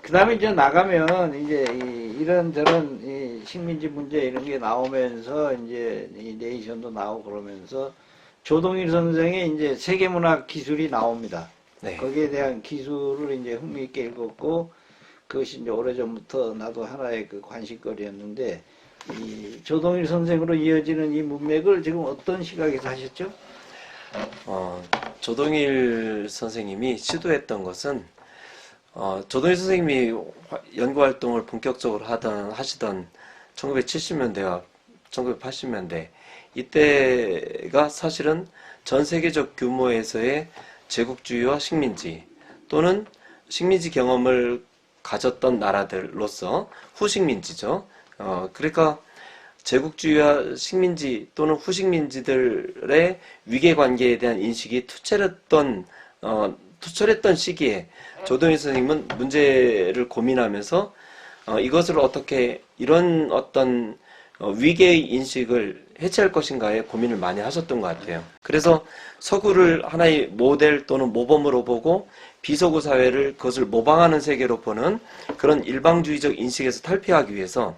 그다음에 이제 나가면 이제 이런저런 식민지 문제 이런 게 나오면서 이제 이 네이션도 나오고 그러면서 조동일 선생의 이제 세계문학 기술이 나옵니다. 네. 거기에 대한 기술을 이제 흥미있게 읽었고 그것이 이제 오래전부터 나도 하나의 그 관심거리였는데 이 조동일 선생으로 이어지는 이 문맥을 지금 어떤 시각에서 하셨죠? 조동일 선생님이 시도했던 것은 조동일 선생님이 연구 활동을 본격적으로 하시던 1970년대와 1980년대 이때가 사실은 전 세계적 규모에서의 제국주의와 식민지 또는 식민지 경험을 가졌던 나라들로서 후식민지죠. 그러니까 제국주의와 식민지 또는 후식민지들의 위계관계에 대한 인식이 투철했던 시기에 조동일 선생님은 문제를 고민하면서 이것을 어떻게 이런 어떤 위계의 인식을 해체할 것인가에 고민을 많이 하셨던 것 같아요. 그래서 서구를 하나의 모델 또는 모범으로 보고 비서구 사회를 그것을 모방하는 세계로 보는 그런 일방주의적 인식에서 탈피하기 위해서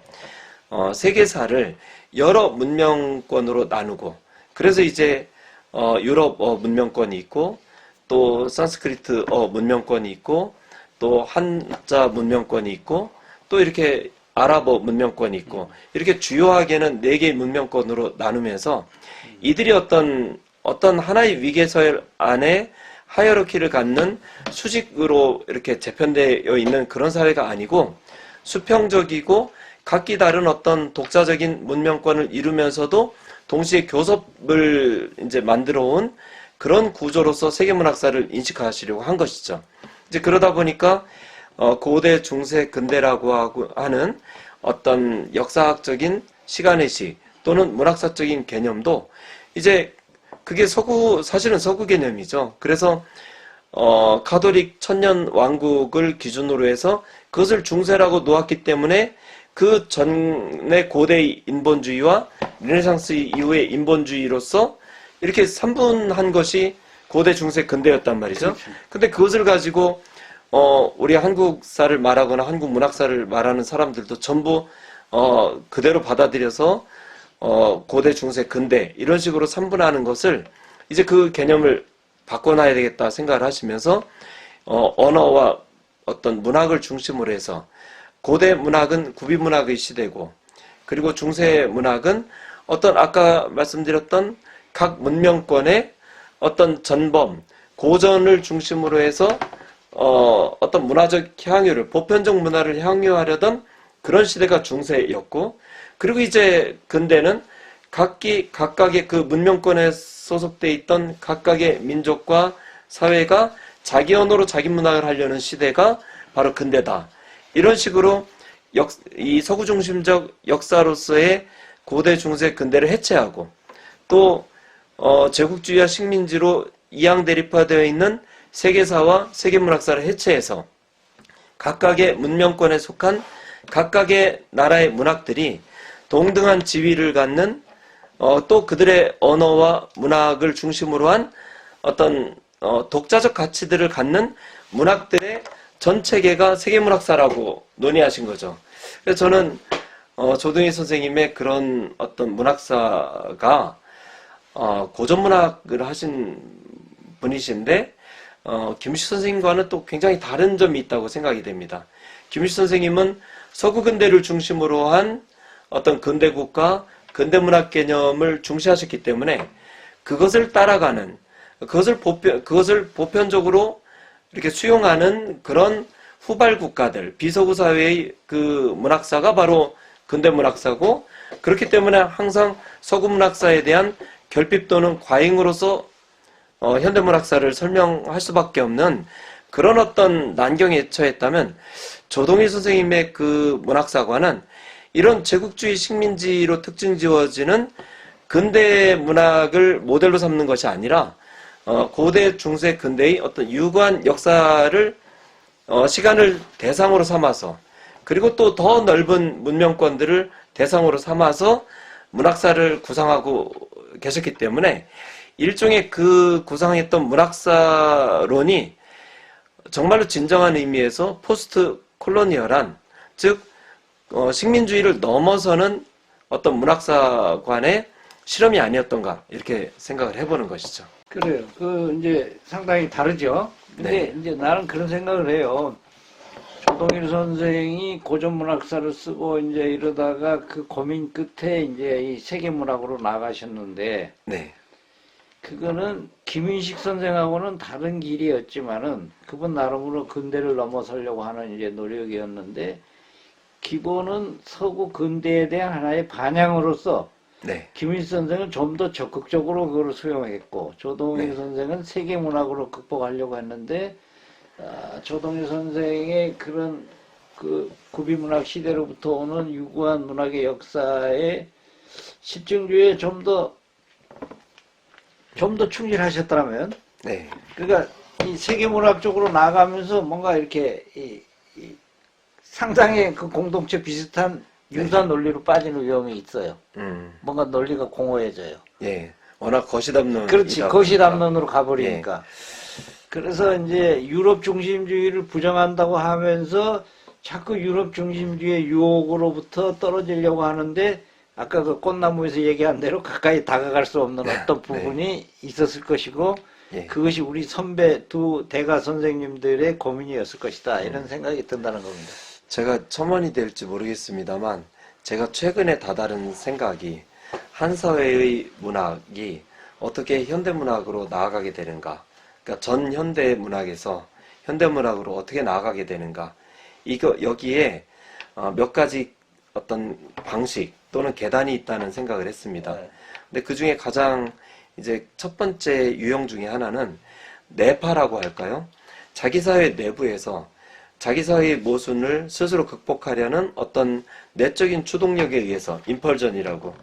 세계사를 여러 문명권으로 나누고 그래서 이제 유럽어 문명권이 있고 또 산스크리트어 문명권이 있고 또 한자 문명권이 있고 또 이렇게 아랍어 문명권이 있고 이렇게 주요하게는 4개의 문명권으로 나누면서 이들이 어떤 하나의 위계설 안에 하이어르키를 갖는 수직으로 이렇게 재편되어 있는 그런 사회가 아니고 수평적이고 각기 다른 어떤 독자적인 문명권을 이루면서도 동시에 교섭을 이제 만들어 온 그런 구조로서 세계문학사를 인식하시려고 한 것이죠. 이제 그러다 보니까 고대, 중세, 근대라고 하는 어떤 역사학적인 시간의식 또는 문학사적인 개념도 이제 그게 사실은 서구 개념이죠. 그래서 가톨릭 천년 왕국을 기준으로 해서 그것을 중세라고 놓았기 때문에 그 전의 고대 인본주의와 르네상스 이후의 인본주의로서 이렇게 3분한 것이 고대, 중세, 근대였단 말이죠. 근데 그것을 가지고 우리 한국사를 말하거나 한국 문학사를 말하는 사람들도 전부 그대로 받아들여서 고대, 중세, 근대 이런 식으로 3분하는 것을 이제 그 개념을 바꿔놔야 되겠다 생각을 하시면서 언어와 어떤 문학을 중심으로 해서 고대 문학은 구비문학의 시대고 그리고 중세 문학은 어떤 아까 말씀드렸던 각 문명권의 어떤 전범, 고전을 중심으로 해서 어떤 문화적 향유를, 보편적 문화를 향유하려던 그런 시대가 중세였고 그리고 이제 근대는 각각의 그 문명권에 소속돼 있던 각각의 민족과 사회가 자기 언어로 자기 문학을 하려는 시대가 바로 근대다. 이런 식으로 이 서구 중심적 역사로서의 고대, 중세, 근대를 해체하고 또 제국주의와 식민지로 이양대립화되어 있는 세계사와 세계문학사를 해체해서 각각의 문명권에 속한 각각의 나라의 문학들이 동등한 지위를 갖는 또 그들의 언어와 문학을 중심으로 한 어떤 독자적 가치들을 갖는 문학들의 전 체계가 세계문학사라고 논의하신 거죠. 그래서 저는 조동일 선생님의 그런 어떤 문학사가 고전문학을 하신 분이신데 김유식 선생님과는 또 굉장히 다른 점이 있다고 생각이 됩니다. 김유식 선생님은 서구 근대를 중심으로 한 어떤 근대국가, 근대문학 개념을 중시하셨기 때문에 그것을 따라가는, 그것을 보편적으로 이렇게 수용하는 그런 후발 국가들, 비서구 사회의 그 문학사가 바로 근대문학사고 그렇기 때문에 항상 서구 문학사에 대한 결핍 또는 과잉으로서 현대문학사를 설명할 수밖에 없는 그런 어떤 난경에 처했다면 조동일 선생님의 그 문학사관은 이런 제국주의 식민지로 특징 지어지는 근대 문학을 모델로 삼는 것이 아니라 고대, 중세, 근대의 어떤 유구한 역사를 시간을 대상으로 삼아서 그리고 또 더 넓은 문명권들을 대상으로 삼아서 문학사를 구상하고 계셨기 때문에 일종의 그 구상했던 문학사론이 정말로 진정한 의미에서 포스트 콜로니얼한, 즉 식민주의를 넘어서는 어떤 문학사관의 실험이 아니었던가 이렇게 생각을 해보는 것이죠. 그래요. 그 이제 상당히 다르죠. 근데 네. 이제 나는 그런 생각을 해요. 조동일 선생이 고전 문학사를 쓰고 이제 이러다가 그 고민 끝에 이제 이 세계문학으로 나가셨는데 네. 그거는 김윤식 선생하고는 다른 길이었지만은 그분 나름으로 근대를 넘어서려고 하는 이제 노력이었는데 기본은 서구 근대에 대한 하나의 반향으로서 네. 김윤식 선생은 좀 더 적극적으로 그걸 수용했고 조동일 네. 선생은 세계문학으로 극복하려고 했는데 조동일 선생의 그런 그 구비문학 시대로부터 오는 유구한 문학의 역사에 실증주의에 좀 더 충실하셨더라면, 네. 그러니까 이 세계문학 쪽으로 나가면서 뭔가 이렇게 상당히 그 공동체 비슷한 유사 논리로 빠지는 위험이 있어요. 뭔가 논리가 공허해져요. 예. 워낙 거시담론. 그렇지, 거시담론으로 가버리니까. 그래서 이제 유럽 중심주의를 부정한다고 하면서 자꾸 유럽 중심주의의 유혹으로부터 떨어지려고 하는데 아까 그 꽃나무에서 얘기한 대로 가까이 다가갈 수 없는 어떤 부분이 있었을 것이고 예. 그것이 우리 선배 두 대가 선생님들의 고민이었을 것이다. 이런 생각이 든다는 겁니다. 제가 첨언이 될지 모르겠습니다만 제가 최근에 다다른 생각이 한 사회의 문학이 어떻게 현대문학으로 나아가게 되는가, 그러니까 전 현대문학에서 현대문학으로 어떻게 나아가게 되는가, 여기에 몇 가지 어떤 방식 또는 계단이 있다는 생각을 했습니다. 네. 근데 그 중에 가장 이제 첫 번째 유형 중에 하나는 내파라고 할까요? 자기 사회 내부에서 자기 사회의 모순을 스스로 극복하려는 어떤 내적인 추동력에 의해서 임펄전이라고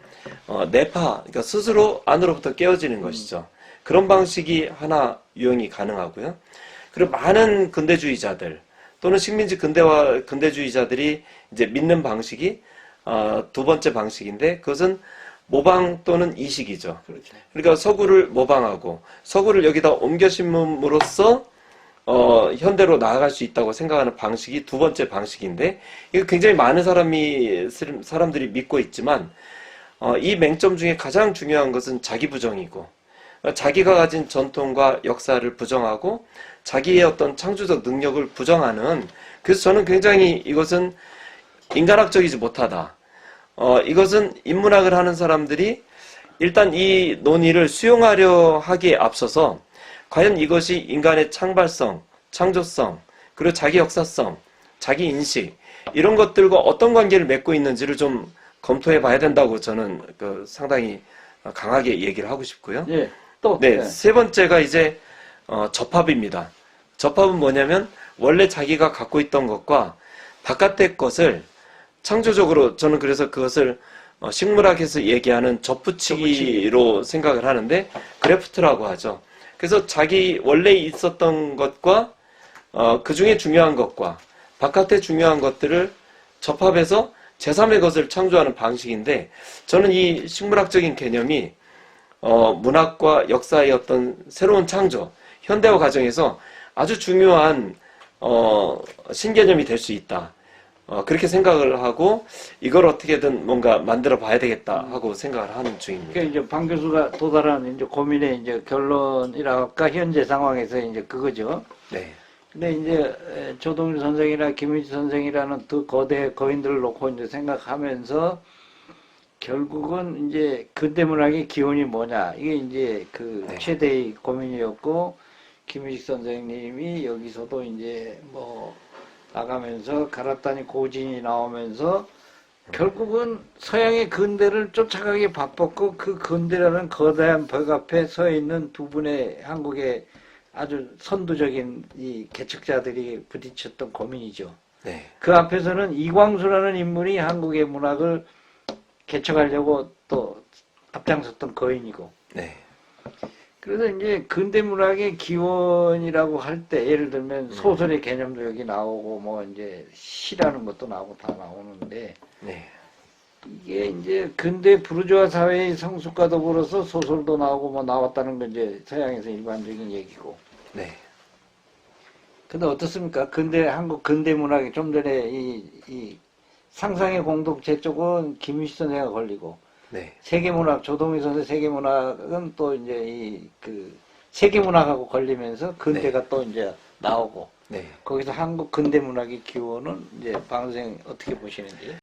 내파, 그러니까 스스로 안으로부터 깨어지는 것이죠. 그런 방식이 하나 유형이 가능하고요. 그리고 많은 근대주의자들 또는 식민지 근대주의자들이 이제 믿는 방식이 두 번째 방식인데 그것은 모방 또는 이식이죠. 그렇죠. 그러니까 서구를 모방하고 서구를 여기다 옮겨 심음으로써 현대로 나아갈 수 있다고 생각하는 방식이 두 번째 방식인데 이거 굉장히 많은 사람들이 믿고 있지만 이 맹점 중에 가장 중요한 것은 자기 부정이고 자기가 가진 전통과 역사를 부정하고 자기의 어떤 창조적 능력을 부정하는, 그래서 저는 굉장히 이것은 인간학적이지 못하다. 이것은 인문학을 하는 사람들이 일단 이 논의를 수용하려 하기에 앞서서 과연 이것이 인간의 창발성, 창조성, 그리고 자기 역사성, 자기 인식 이런 것들과 어떤 관계를 맺고 있는지를 좀 검토해 봐야 된다고 저는 상당히 강하게 얘기를 하고 싶고요. 예, 또. 네, 세 번째가 이제 접합입니다. 접합은 뭐냐면 원래 자기가 갖고 있던 것과 바깥의 것을 창조적으로, 저는 그래서 그것을 식물학에서 얘기하는 접붙이기로 생각을 하는데 그래프트라고 하죠. 그래서 자기 원래 있었던 것과 그 중에 중요한 것과 바깥에 중요한 것들을 접합해서 제3의 것을 창조하는 방식인데, 저는 이 식물학적인 개념이 문학과 역사의 어떤 새로운 창조, 현대화 과정에서 아주 중요한 신개념이 될 수 있다. 그렇게 생각을 하고 이걸 어떻게든 뭔가 만들어 봐야 되겠다 하고 생각을 하는 중입니다. 그러니까 이제 방 교수가 도달한 이제 고민의 이제 결론이랄까 현재 상황에서 이제 그거죠. 네. 근데 이제 조동일 선생이나 김윤식 선생이라는 두 거대 거인들을 놓고 이제 생각하면서 결국은 이제 근대문학의 기원이 뭐냐, 이게 이제 그 네. 최대의 고민이었고, 김윤식 선생님이 여기서도 이제 뭐 나가면서 가라타니 고진이 나오면서 결국은 서양의 근대를 쫓아가기 바빴고 그 근대라는 거대한 벽 앞에 서 있는 두 분의 한국의 아주 선두적인 이 개척자들이 부딪혔던 고민이죠. 네. 그 앞에서는 이광수라는 인물이 한국의 문학을 개척하려고 또 앞장섰던 거인이고. 네. 그래서 이제 근대 문학의 기원이라고 할 때 예를 들면 소설의 개념도 여기 나오고 뭐 이제 시라는 것도 나오고 다 나오는데 네. 이게 이제 근대 부르주아 사회의 성숙과 더불어서 소설도 나오고 뭐 나왔다는 건 이제 서양에서 일반적인 얘기고. 네. 근데 어떻습니까? 근대, 한국 근대 문학이 좀 전에 이 상상의 공동체 쪽은 김유시 선생가 걸리고, 네. 세계문학, 조동희 선생 세계문학은 또 이제 세계문학하고 걸리면서 근대가 또 이제 나오고, 네. 거기서 한국 근대문학의 기원은 이제 방 선생 어떻게 보시는지?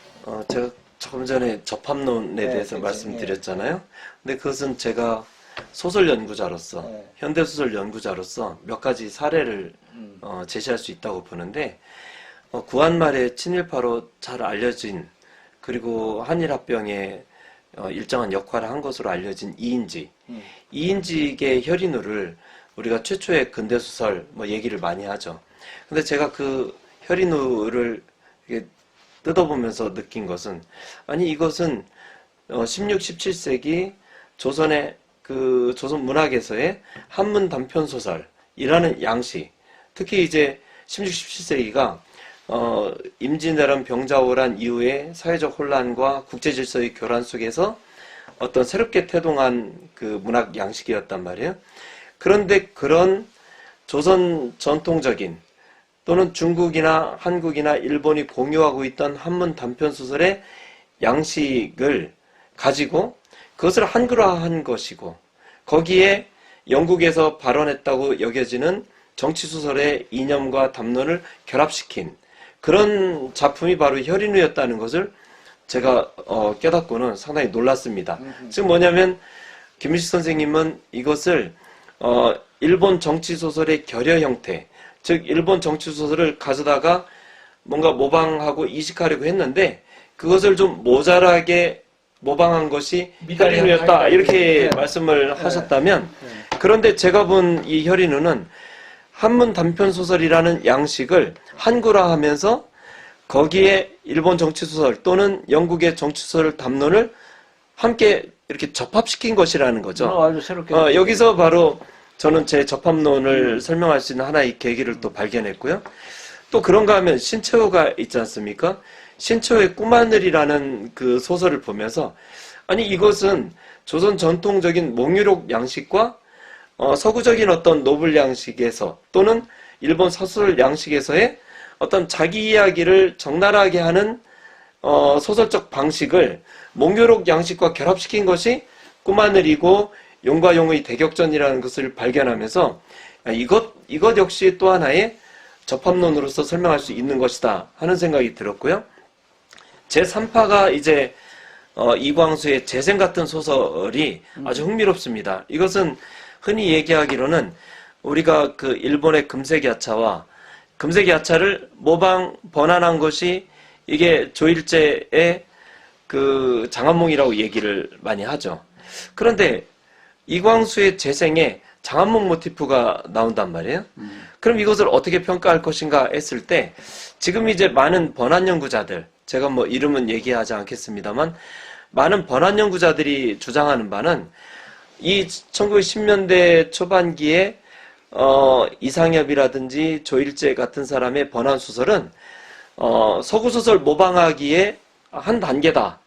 제가 조금 전에 접합론에 네, 대해서 그치, 말씀드렸잖아요. 근데 그것은 제가 소설 연구자로서, 네. 현대소설 연구자로서 몇 가지 사례를 제시할 수 있다고 보는데, 구한말의 친일파로 잘 알려진, 그리고 한일합병에 일정한 역할을 한 것으로 알려진 이인직. 이인직의 혈인우를 우리가 최초의 근대소설 얘기를 많이 하죠. 근데 제가 그 혈인우를 이렇게 뜯어보면서 느낀 것은, 아니 이것은 16, 17세기 조선의 그 조선 문학에서의 한문 단편 소설이라는 양식, 특히 이제 16, 17세기가 임진왜란 병자호란 이후에 사회적 혼란과 국제 질서의 교란 속에서 어떤 새롭게 태동한 그 문학 양식이었단 말이에요. 그런데 그런 조선 전통적인 또는 중국이나 한국이나 일본이 공유하고 있던 한문 단편 소설의 양식을 가지고 그것을 한글화한 것이고, 거기에 영국에서 발원했다고 여겨지는 정치소설의 이념과 담론을 결합시킨 그런 작품이 바로 혈인우였다는 것을 제가 깨닫고는 상당히 놀랐습니다. 즉 뭐냐면 김유식 선생님은 이것을 일본 정치소설의 결여 형태, 즉 일본 정치소설을 가져다가 뭔가 모방하고 이식하려고 했는데 그것을 좀 모자라게 모방한 것이 혈인우였다, 이렇게 말씀을 하셨다면, 그런데 제가 본 이 혈인우는 한문 단편 소설이라는 양식을 한글화하면서 거기에 일본 정치소설 또는 영국의 정치소설 담론을 함께 이렇게 접합시킨 것이라는 거죠. 아주 새롭게. 여기서 바로 저는 제 접합론을 설명할 수 있는 하나의 계기를 또 발견했고요. 또 그런가 하면 신채호가 있지 않습니까? 신채호의 꿈하늘이라는 그 소설을 보면서, 아니 이것은 조선 전통적인 몽유록 양식과 서구적인 어떤 노블 양식에서 또는 일본 사소설 양식에서의 어떤 자기 이야기를 적나라하게 하는 소설적 방식을 몽유록 양식과 결합시킨 것이 꿈하늘이고 용과 용의 대격전이라는 것을 발견하면서 이것 역시 또 하나의 접합론으로서 설명할 수 있는 것이다 하는 생각이 들었고요. 제3파가 이제 이광수의 재생 같은 소설이 아주 흥미롭습니다. 이것은 흔히 얘기하기로는 우리가 그 일본의 금색야차와 금색야차를 모방 번안한 것이 이게 조일제의 그 장안몽이라고 얘기를 많이 하죠. 그런데 이광수의 재생에 장안몽 모티프가 나온단 말이에요. 그럼 이것을 어떻게 평가할 것인가 했을 때, 지금 이제 많은 번안 연구자들, 제가 뭐 이름은 얘기하지 않겠습니다만 많은 번안 연구자들이 주장하는 바는 이 1910년대 초반기에 이상엽이라든지 조일제 같은 사람의 번안 소설은 서구 소설 모방하기에 한 단계다.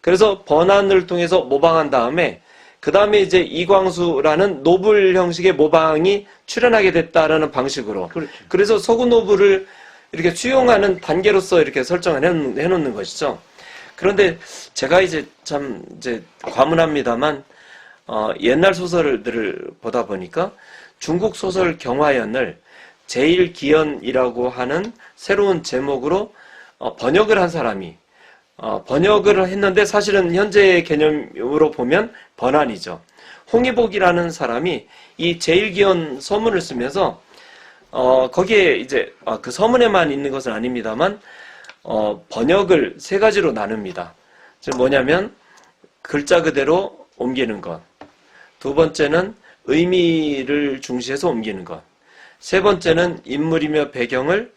그래서 번안을 통해서 모방한 다음에 그 다음에 이제 이광수라는 노블 형식의 모방이 출현하게 됐다라는 방식으로. 그렇죠. 그래서 서구 노블을 이렇게 수용하는 단계로서 이렇게 설정을 해놓는 것이죠. 그런데 제가 이제 참 이제 과문합니다만 옛날 소설들을 보다 보니까 중국 소설 경화연을 제1기연이라고 하는 새로운 제목으로 번역을 한 사람이 번역을 했는데 사실은 현재의 개념으로 보면 번안이죠. 홍희복이라는 사람이 이 제1기연 서문을 쓰면서 거기에 이제 그 서문에만 있는 것은 아닙니다만 번역을 세 가지로 나눕니다. 즉 뭐냐면 글자 그대로 옮기는 것, 두 번째는 의미를 중시해서 옮기는 것, 세 번째는 인물이며 배경을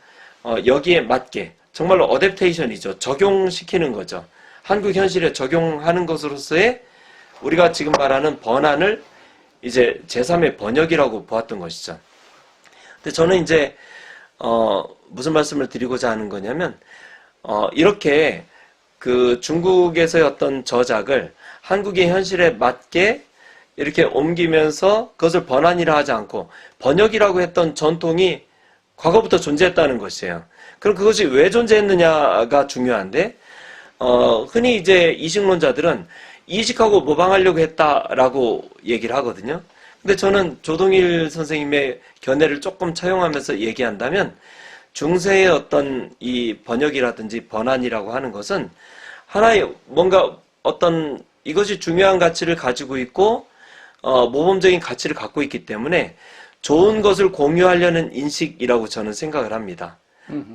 여기에 맞게 정말로 어댑테이션이죠. 적용시키는 거죠. 한국 현실에 적용하는 것으로서의 우리가 지금 말하는 번안을 이제 제3의 번역이라고 보았던 것이죠. 근데 저는 이제 무슨 말씀을 드리고자 하는 거냐면 이렇게 그 중국에서의 어떤 저작을 한국의 현실에 맞게 이렇게 옮기면서 그것을 번안이라 하지 않고 번역이라고 했던 전통이 과거부터 존재했다는 것이에요. 그럼 그것이 왜 존재했느냐가 중요한데, 흔히 이제 이식론자들은 이식하고 모방하려고 했다라고 얘기를 하거든요. 근데 저는 조동일 선생님의 견해를 조금 차용하면서 얘기한다면, 중세의 어떤 이 번역이라든지 번안이라고 하는 것은 하나의 뭔가 어떤 이것이 중요한 가치를 가지고 있고, 모범적인 가치를 갖고 있기 때문에 좋은 것을 공유하려는 인식이라고 저는 생각을 합니다.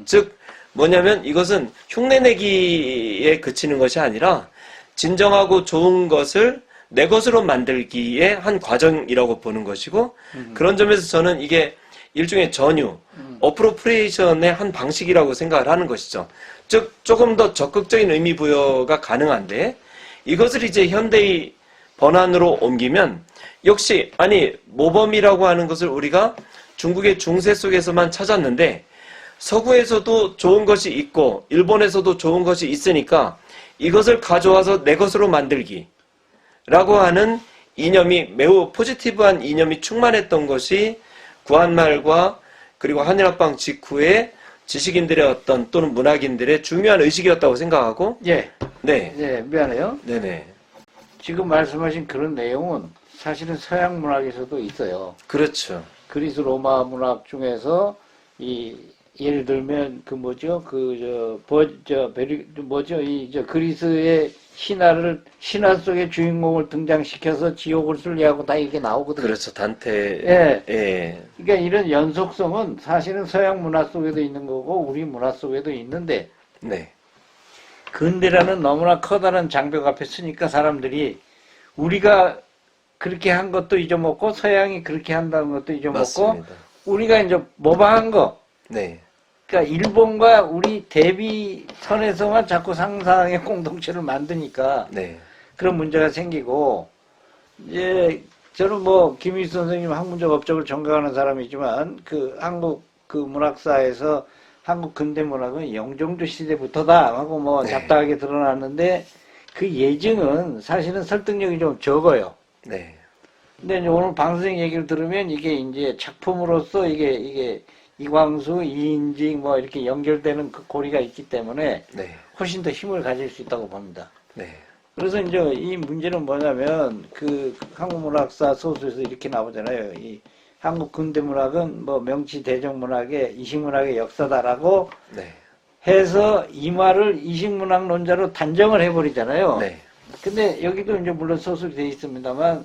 즉, 뭐냐면 이것은 흉내내기에 그치는 것이 아니라 진정하고 좋은 것을 내 것으로 만들기의 한 과정이라고 보는 것이고, 그런 점에서 저는 이게 일종의 전유, 어프로프리에이션의 한 방식이라고 생각을 하는 것이죠. 즉, 조금 더 적극적인 의미 부여가 가능한데, 이것을 이제 현대의 번안으로 옮기면, 역시, 아니, 모범이라고 하는 것을 우리가 중국의 중세 속에서만 찾았는데, 서구에서도 좋은 것이 있고, 일본에서도 좋은 것이 있으니까, 이것을 가져와서 내 것으로 만들기. 라고 하는 이념이 매우 포지티브한 이념이 충만했던 것이 구한말과 그리고 한일합방 직후에 지식인들의 어떤 또는 문학인들의 중요한 의식이었다고 생각하고, 예, 네, 예, 미안해요. 네네, 지금 말씀하신 그런 내용은 사실은 서양 문학에서도 있어요. 그렇죠, 그리스 로마 문학 중에서 예를 들면 그리스의 신화 속의 주인공을 등장시켜서 지옥을 순리하고 다 이렇게 나오거든요. 그렇죠, 단테, 예. 예, 그러니까 이런 연속성은 사실은 서양 문화 속에도 있는 거고 우리 문화 속에도 있는데, 네, 근대라는 너무나 커다란 장벽 앞에 서니까 사람들이 우리가 그렇게 한 것도 잊어먹고 서양이 그렇게 한다는 것도 잊어먹고 맞습니다. 우리가 이제 모방한 거, 네, 그러니까 일본과 우리 대비선에서만 자꾸 상상의 공동체를 만드니까 네, 그런 문제가 생기고, 이제 저는 뭐 김일수 선생님 학문적 업적을 존경하는 사람이지만 그 한국 그 문학사에서 한국 근대 문학은 영종조 시대부터다 하고 뭐 네. 잡다하게 드러났는데, 그 예증은 사실은 설득력이 좀 적어요. 네, 근데 이제 오늘 방 선생 얘기를 들으면 이게 이제 작품으로서 이게 이광수, 이인직 뭐 이렇게 연결되는 그 고리가 있기 때문에 네, 훨씬 더 힘을 가질 수 있다고 봅니다. 네, 그래서 이제 이 문제는 뭐냐면 그 한국문학사 소수에서 이렇게 나오잖아요. 이 한국 근대문학은 뭐 명치 대중문학의 이식문학의 역사다라고 네, 해서 이 말을 이식문학론자로 단정을 해버리잖아요. 네, 근데 여기도 이제 물론 소설이 돼 있습니다만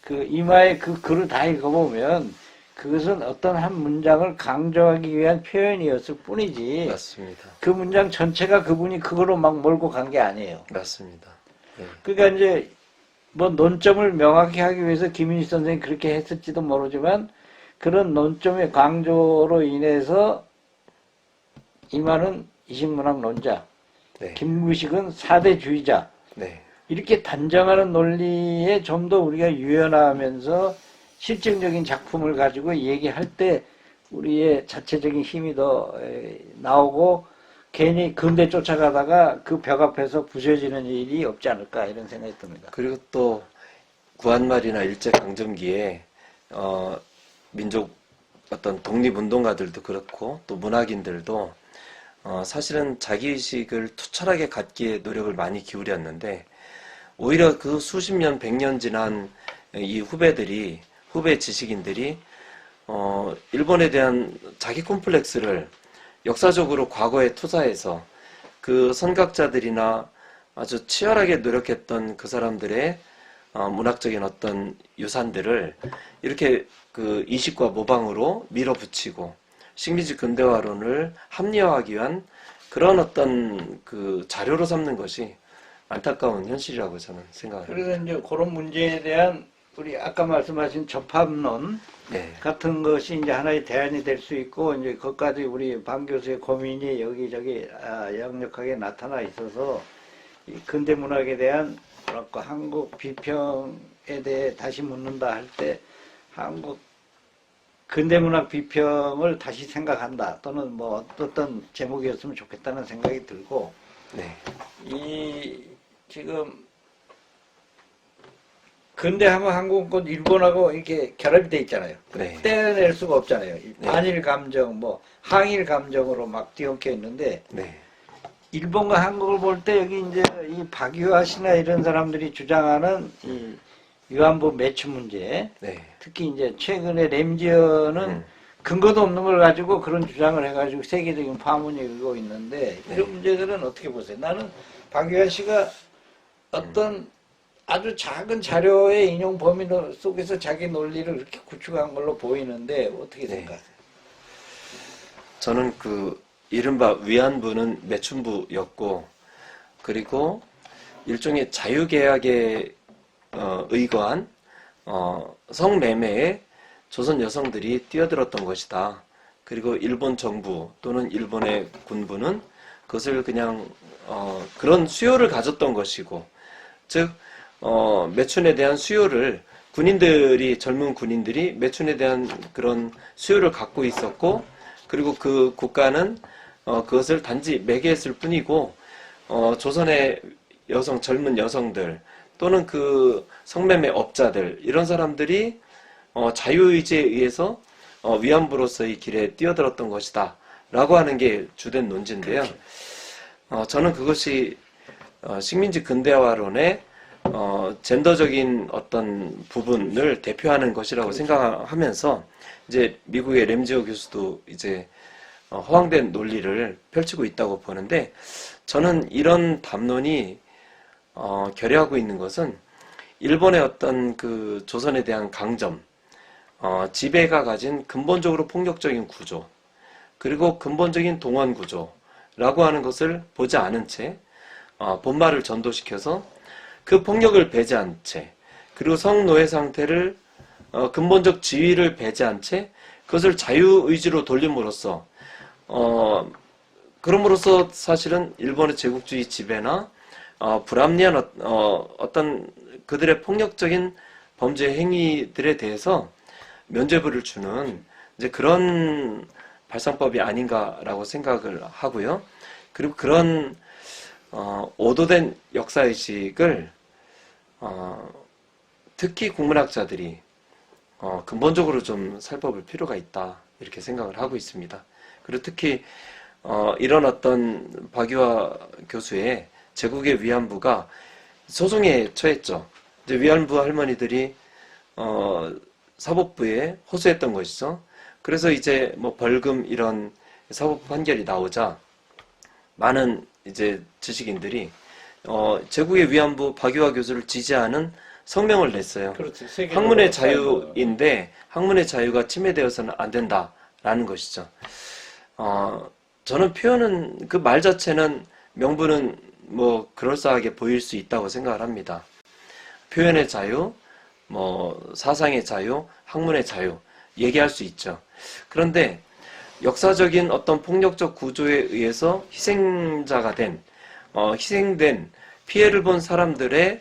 그 이마에 그 글을 다 읽어보면 그것은 어떤 한 문장을 강조하기 위한 표현이었을 뿐이지 맞습니다. 그 문장 전체가 그분이 그걸로 막 몰고 간 게 아니에요. 맞습니다. 네, 그러니까 이제 뭐 논점을 명확히 하기 위해서 김인희 선생이 그렇게 했을지도 모르지만 그런 논점의 강조로 인해서 이만은 이식문학론자, 네, 김구식은 사대주의자, 네, 이렇게 단정하는 논리에 좀 더 우리가 유연하면서 실증적인 작품을 가지고 얘기할 때 우리의 자체적인 힘이 더 나오고 괜히 근대 쫓아가다가 그 벽 앞에서 부서지는 일이 없지 않을까 이런 생각이 듭니다. 그리고 또 구한말이나 일제강점기에 민족 어떤 독립운동가들도 그렇고 또 문학인들도 사실은 자기의식을 투철하게 갖기에 노력을 많이 기울였는데 오히려 그 수십 년, 100년 지난 이 후배 지식인들이 일본에 대한 자기 콤플렉스를 역사적으로 과거에 투사해서 그 선각자들이나 아주 치열하게 노력했던 그 사람들의 문학적인 어떤 유산들을 이렇게 그 이식과 모방으로 밀어붙이고 식민지 근대화론을 합리화하기 위한 그런 어떤 그 자료로 삼는 것이 안타까운 현실이라고 저는 생각합니다. 그래서 이제 그런 문제에 대한 우리 아까 말씀하신 접합론 네, 같은 것이 이제 하나의 대안이 될 수 있고, 이제 그것까지 우리 방 교수의 고민이 여기저기 역력하게 나타나 있어서 이 근대 문학에 대한 뭐랄까 한국 비평에 대해 다시 묻는다 할 때 한국 근대 문학 비평을 다시 생각한다 또는 뭐 어떤 제목이었으면 좋겠다는 생각이 들고, 네, 이 지금 근대하면 한국은 일본하고 이렇게 결합이 돼 있잖아요. 네. 떼어낼 수가 없잖아요. 반일 감정, 뭐 항일 감정으로 막 뒤엉켜 있는데 네. 일본과 한국을 볼 때 여기 이제 이 박유하 씨나 이런 사람들이 주장하는 이 위안부 매춘 문제, 네. 특히 이제 최근에 램지어는 근거도 없는 걸 가지고 그런 주장을 해가지고 세계적인 파문이 일고 있는데 이런 문제들은 어떻게 보세요? 나는 박유하 씨가 어떤 아주 작은 자료의 인용 범위 속에서 자기 논리를 그렇게 구축한 걸로 보이는데 어떻게 생각하세요? 저는 그 이른바 위안부는 매춘부였고, 그리고 일종의 자유계약에 의거한 성매매에 조선 여성들이 뛰어들었던 것이다. 그리고 일본 정부 또는 일본의 군부는 그것을 그냥 그런 수요를 가졌던 것이고, 즉 매춘에 대한 수요를 젊은 군인들이 매춘에 대한 그런 수요를 갖고 있었고, 그리고 그 국가는 그것을 단지 매개했을 뿐이고, 조선의 젊은 여성들 또는 그 성매매 업자들 이런 사람들이 자유의지에 의해서 위안부로서의 길에 뛰어들었던 것이다 라고 하는 게 주된 논지인데요. 저는 그것이 식민지 근대화론의 젠더적인 어떤 부분을 대표하는 것이라고 생각하면서 이제 미국의 램지어 교수도 이제 허황된 논리를 펼치고 있다고 보는데, 저는 이런 담론이 결여하고 있는 것은 일본의 어떤 그 조선에 대한 강점, 지배가 가진 근본적으로 폭력적인 구조, 그리고 근본적인 동원 구조라고 하는 것을 보지 않은 채 본말을 전도시켜서 그 폭력을 배제한 채, 그리고 성노예 상태를 근본적 지위를 배제한 채 그것을 자유의지로 돌림으로써 그럼으로써 사실은 일본의 제국주의 지배나 불합리한 어떤 그들의 폭력적인 범죄 행위들에 대해서 면죄부를 주는 이제 그런 발상법이 아닌가라고 생각을 하고요. 그리고 그런 오도된 역사의식을 특히 국문학자들이 근본적으로 좀 살펴볼 필요가 있다 이렇게 생각을 하고 있습니다. 그리고 특히 이런 어떤 박유하 교수의 제국의 위안부가 소송에 처했죠. 이제 위안부 할머니들이 사법부에 호소했던 것이죠. 그래서 이제 뭐 벌금 이런 사법 판결이 나오자 많은 이제 지식인들이 제국의 위안부 박유하 교수를 지지하는 성명을 냈어요. 그렇죠. 학문의 자유인데 학문의 자유가 침해되어서는 안 된다라는 것이죠. 저는 표현은 그 말 자체는 명분은 뭐 그럴싸하게 보일 수 있다고 생각을 합니다. 표현의 자유, 뭐 사상의 자유, 학문의 자유 얘기할 수 있죠. 그런데 역사적인 어떤 폭력적 구조에 의해서 희생자가 희생된 피해를 본 사람들의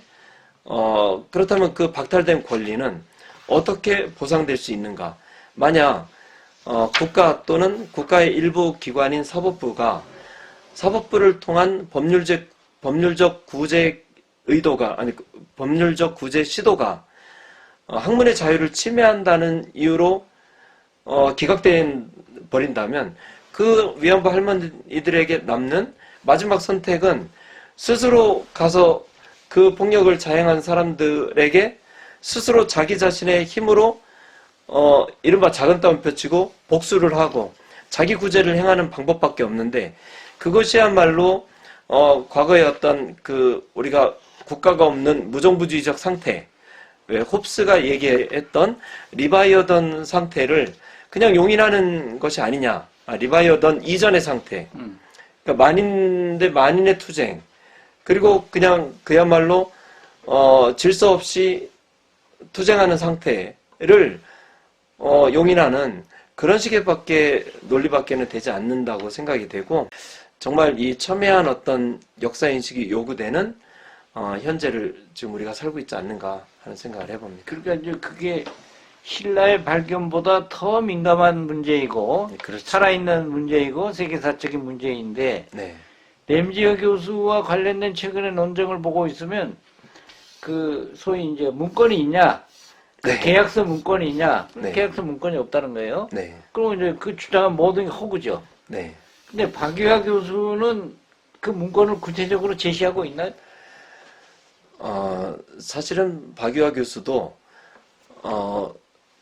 그렇다면 그 박탈된 권리는 어떻게 보상될 수 있는가? 만약 국가 또는 국가의 일부 기관인 사법부가 사법부를 통한 법률적 구제 의도가 아니 법률적 구제 시도가 학문의 자유를 침해한다는 이유로 기각돼 버린다면 그 위안부 할머니들에게 남는 마지막 선택은 스스로 가서 그 폭력을 자행한 사람들에게 스스로 자기 자신의 힘으로 이른바 작은 땀을 펼치고 복수를 하고 자기 구제를 행하는 방법밖에 없는데, 그것이야말로 과거의 어떤 그 우리가 국가가 없는 무정부주의적 상태, 왜 홉스가 얘기했던 리바이어던 상태를 그냥 용인하는 것이 아니냐. 리바이어던 이전의 상태. 그러니까 만인 대 만인의 투쟁. 그리고 그냥 그야말로 질서 없이 투쟁하는 상태를 용인하는 그런 식의 논리밖에는 되지 않는다고 생각이 되고, 정말 이 첨예한 어떤 역사인식이 요구되는 현재를 지금 우리가 살고 있지 않는가 하는 생각을 해봅니다. 그러니까 이제 그게 신라의 발견보다 더 민감한 문제이고, 네, 그렇죠. 살아있는 문제이고 세계사적인 문제인데, 네. 램지어 교수와 관련된 최근의 논쟁을 보고 있으면 그 소위 이제 문건이 있냐, 그 네. 계약서 문건이 있냐, 네. 계약서 문건이 없다는 거예요. 네. 그럼 이제 그 주장은 모든 게 허구죠. 네. 근데 박유하 교수는 그 문건을 구체적으로 제시하고 있나요? 사실은 박유하 교수도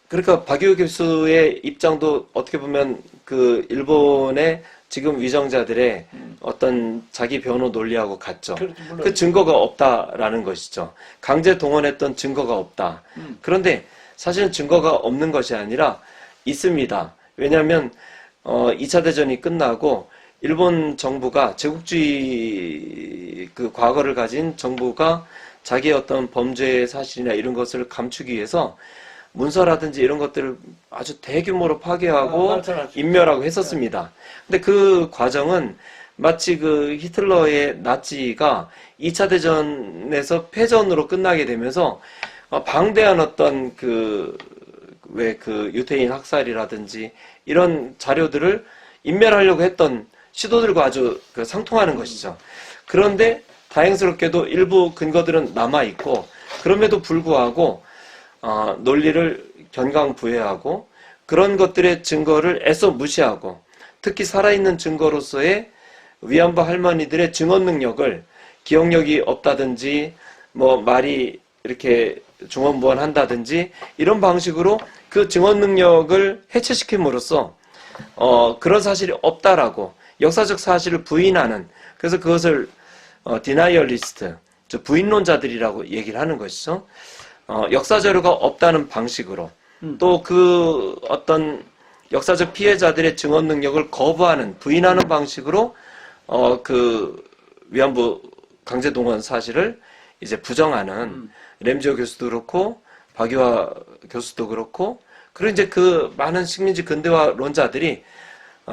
그러니까 박유하 교수의 입장도 어떻게 보면 그 일본의 지금 위정자들의 어떤 자기 변호 논리하고 같죠. 그렇죠, 물론. 그 증거가 없다라는 것이죠. 강제 동원했던 증거가 없다. 그런데 사실은 증거가 없는 것이 아니라 있습니다. 왜냐하면 2차 대전이 끝나고 일본 정부가 제국주의 그 과거를 가진 정부가 자기의 어떤 범죄 사실이나 이런 것을 감추기 위해서 문서라든지 이런 것들을 아주 대규모로 파괴하고 말씀하십시오. 인멸하고 했었습니다. 근데 그 과정은 마치 그 히틀러의 나치가 2차 대전에서 패전으로 끝나게 되면서 방대한 어떤 왜 그 유태인 학살이라든지 이런 자료들을 인멸하려고 했던 시도들과 아주 상통하는 것이죠. 그런데 다행스럽게도 일부 근거들은 남아있고 그럼에도 불구하고 논리를 견강부회하고 그런 것들의 증거를 애써 무시하고 특히 살아있는 증거로서의 위안부 할머니들의 증언 능력을 기억력이 없다든지 뭐 말이 이렇게 중언부언한다든지 이런 방식으로 그 증언 능력을 해체시킴으로써 그런 사실이 없다라고 역사적 사실을 부인하는 그래서 그것을 디나이얼리스트 부인론자들이라고 얘기를 하는 것이죠. 역사 자료가 없다는 방식으로 또 그 어떤 역사적 피해자들의 증언 능력을 거부하는 부인하는 방식으로 그 위안부 강제 동원 사실을 이제 부정하는 램지오 교수도 그렇고 박유하 교수도 그렇고 그리고 이제 그 많은 식민지 근대화론자들이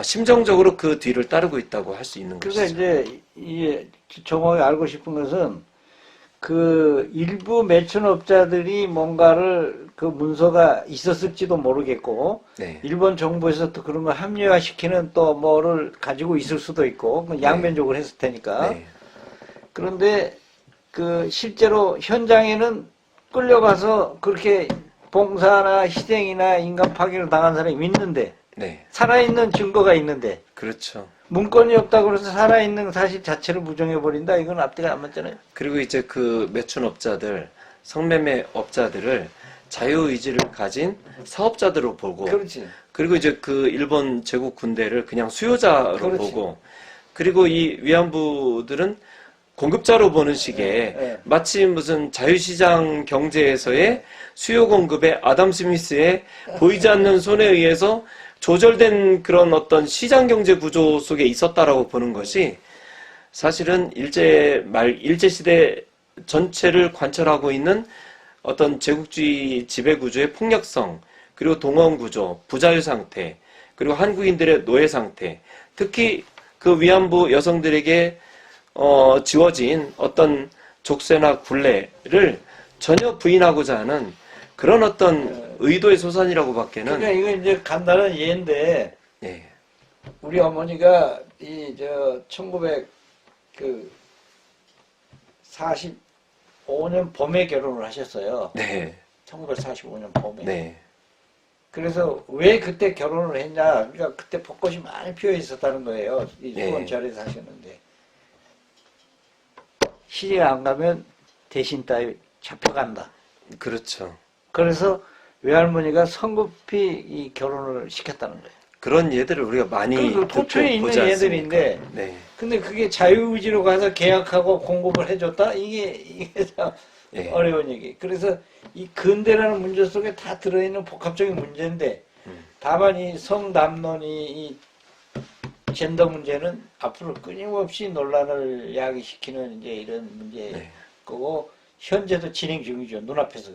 심정적으로 그 뒤를 따르고 있다고 할 수 있는 그래서 것이죠. 이제 이게 정확히 알고 싶은 것은 그 일부 매춘업자들이 뭔가를 그 문서가 있었을지도 모르겠고 네. 일본 정부에서 또 그런 걸 합리화시키는 또 뭐를 가지고 있을 수도 있고 그건 양면적으로 했을 테니까 네. 그런데 그 실제로 현장에는 끌려가서 그렇게 봉사나 희생이나 인간 파괴를 당한 사람이 있는데 네. 살아있는 증거가 있는데 그렇죠. 문건이 없다고 해서 살아있는 사실 자체를 부정해버린다? 이건 앞뒤가 안 맞잖아요. 그리고 이제 그 매춘업자들, 성매매 업자들을 자유의지를 가진 사업자들로 보고 그렇지. 그리고 이제 그 일본 제국 군대를 그냥 수요자로 그렇지. 보고 그리고 이 위안부들은 공급자로 보는 식의 네. 마치 무슨 자유시장 경제에서의 수요 공급의 아담 스미스의 보이지 않는 손에 의해서 조절된 그런 어떤 시장 경제 구조 속에 있었다라고 보는 것이 사실은 일제시대 전체를 관철하고 있는 어떤 제국주의 지배구조의 폭력성, 그리고 동원구조, 부자유 상태, 그리고 한국인들의 노예 상태, 특히 그 위안부 여성들에게 지워진 어떤 족쇄나 굴레를 전혀 부인하고자 하는 그런 어떤 의도의 소산이라고 밖에는 그러니까 이거 이제 간단한 예인데 예. 우리 어머니가 1945년 봄에 결혼을 하셨어요. 네. 1945년 봄에. 네. 그래서 왜 그때 결혼을 했냐? 그러니까 그때 벚꽃이 많이 피어 있었다는 거예요. 이 예. 수원절에 사셨는데 시집 안 가면 대신 따위 잡혀간다. 그렇죠. 그래서 외할머니가 성급히 이 결혼을 시켰다는 거예요. 그런 예들을 우리가 많이 그 토초에 보지 있는 않습니까? 예들인데, 네. 근데 그게 자유의지로 가서 계약하고 공급을 해줬다? 이게 참 예. 어려운 얘기. 그래서 이 근대라는 문제 속에 다 들어있는 복합적인 문제인데, 다만 이 성남론이 이 젠더 문제는 앞으로 끊임없이 논란을 야기시키는 이제 이런 문제 네. 거고, 현재도 진행 중이죠. 눈앞에서.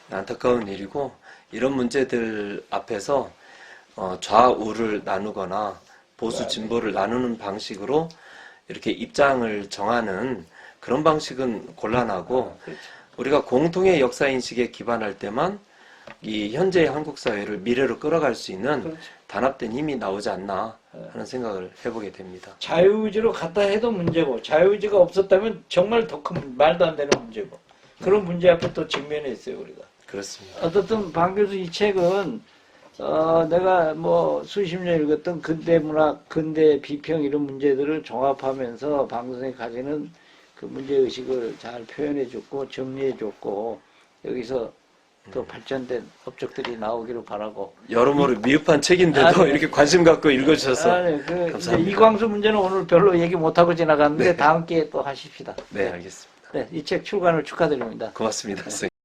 안타까운 일이고 이런 문제들 앞에서 좌우를 나누거나 보수 진보를 나누는 방식으로 이렇게 입장을 정하는 그런 방식은 곤란하고 그렇죠. 우리가 공통의 역사 인식에 기반할 때만 이 현재의 한국 사회를 미래로 끌어갈 수 있는 그렇죠. 단합된 힘이 나오지 않나 하는 생각을 해보게 됩니다. 자유의지로 갔다 해도 문제고 자유의지가 없었다면 정말 더 큰 말도 안 되는 문제고 그런 문제 앞에 또 직면해 있어요, 우리가. 그렇습니다. 어떻든 방 교수 이 책은 내가 뭐 수십 년 읽었던 근대 문학, 근대 비평 이런 문제들을 종합하면서 방 선생이 가지는 그 문제 의식을 잘 표현해 줬고 정리해 줬고 여기서 또 발전된 업적들이 나오기를 바라고. 여러모로 미흡한 책인데도 네. 이렇게 관심 갖고 읽어주셔서 네, 그 이제 감사합니다. 이광수 문제는 오늘 별로 얘기 못 하고 지나갔는데 다음 기회에 또 하십시다. 네, 알겠습니다. 네, 이 책 출간을 축하드립니다. 고맙습니다, 선생님.